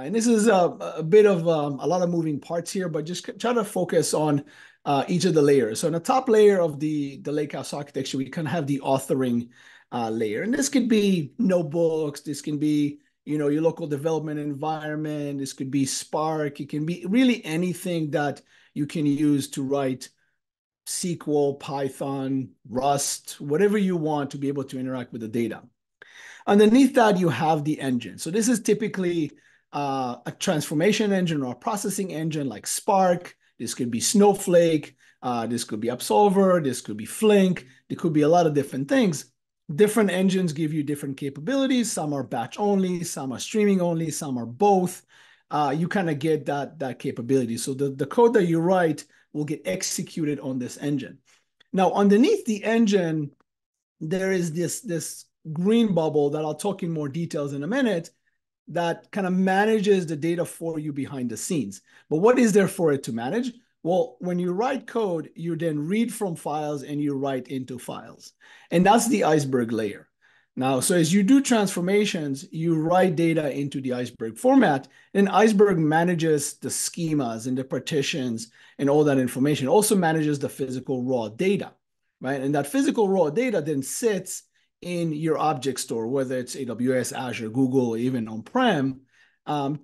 And this is a bit of a lot of moving parts here, but just try to focus on each of the layers. So in the top layer of the Lakehouse architecture, we kind of have the authoring layer. And this could be notebooks. This can be, your local development environment. This could be Spark. It can be really anything that you can use to write SQL, Python, Rust, whatever you want to be able to interact with the data. Underneath that, you have the engine. So this is typically a transformation engine or a processing engine like Spark. This could be Snowflake. This could be Absolver. This could be Flink. There could be a lot of different things. Different engines give you different capabilities. Some are batch only, some are streaming only, some are both. You kind of get that capability. So the code that you write will get executed on this engine. Now, underneath the engine, there is this green bubble that I'll talk in more details in a minute that kind of manages the data for you behind the scenes. But what is there for it to manage? Well, when you write code, you then read from files and you write into files. And that's the Iceberg layer. Now, so as you do transformations, you write data into the Iceberg format, and Iceberg manages the schemas and the partitions and all that information. It also manages the physical raw data, right? And that physical raw data then sits in your object store, whether it's AWS, Azure, Google, or even on-prem.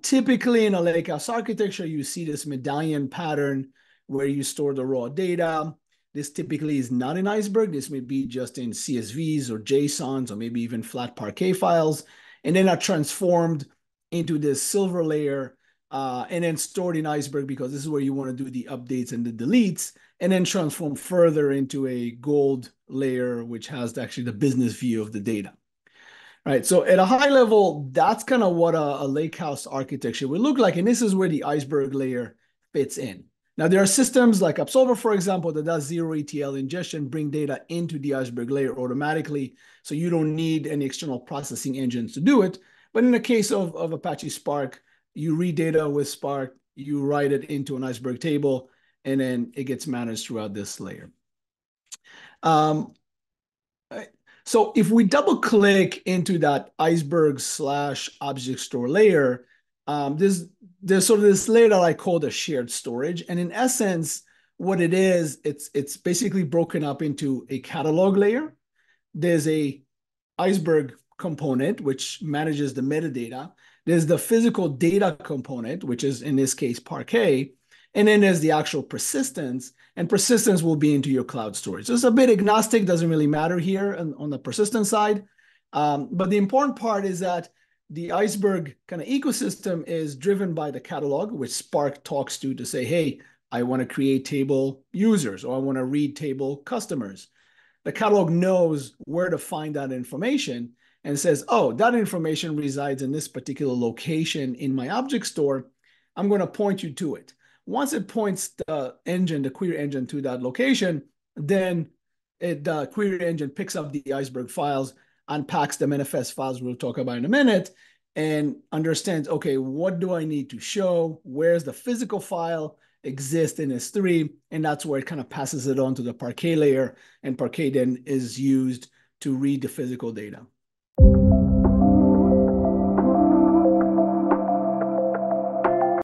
Typically in a Lakehouse architecture, you see this medallion pattern where you store the raw data. This typically is not in Iceberg. This may be just in CSVs or JSONs or maybe even flat Parquet files, and then are transformed into this silver layer and then stored in Iceberg because this is where you want to do the updates and the deletes, and then transform further into a gold layer, which has actually the business view of the data. Right. So at a high level, that's kind of what a Lakehouse architecture would look like. And this is where the Iceberg layer fits in. Now, there are systems like Absolver, for example, that does zero ETL ingestion, bring data into the Iceberg layer automatically. So you don't need any external processing engines to do it. But in the case of Apache Spark, you read data with Spark, you write it into an Iceberg table, and then it gets managed throughout this layer. So if we double click into that Iceberg / object store layer, there's sort of this layer that I call the shared storage. And in essence, what it is, it's basically broken up into a catalog layer. There's a Iceberg component, which manages the metadata. There's the physical data component, which is in this case Parquet. And then there's the actual persistence, and persistence will be into your cloud storage. So it's a bit agnostic, doesn't really matter here on the persistence side. But the important part is that the Iceberg kind of ecosystem is driven by the catalog, which Spark talks to say, hey, I want to create table users, or I want to read table customers. The catalog knows where to find that information and says, oh, that information resides in this particular location in my object store. I'm going to point you to it. Once it points the engine, the query engine, to that location, then the query engine picks up the Iceberg files, unpacks the manifest files we'll talk about in a minute, and understands, okay, what do I need to show? Where's the physical file exist in S3? And that's where it kind of passes it on to the Parquet layer, and Parquet then is used to read the physical data.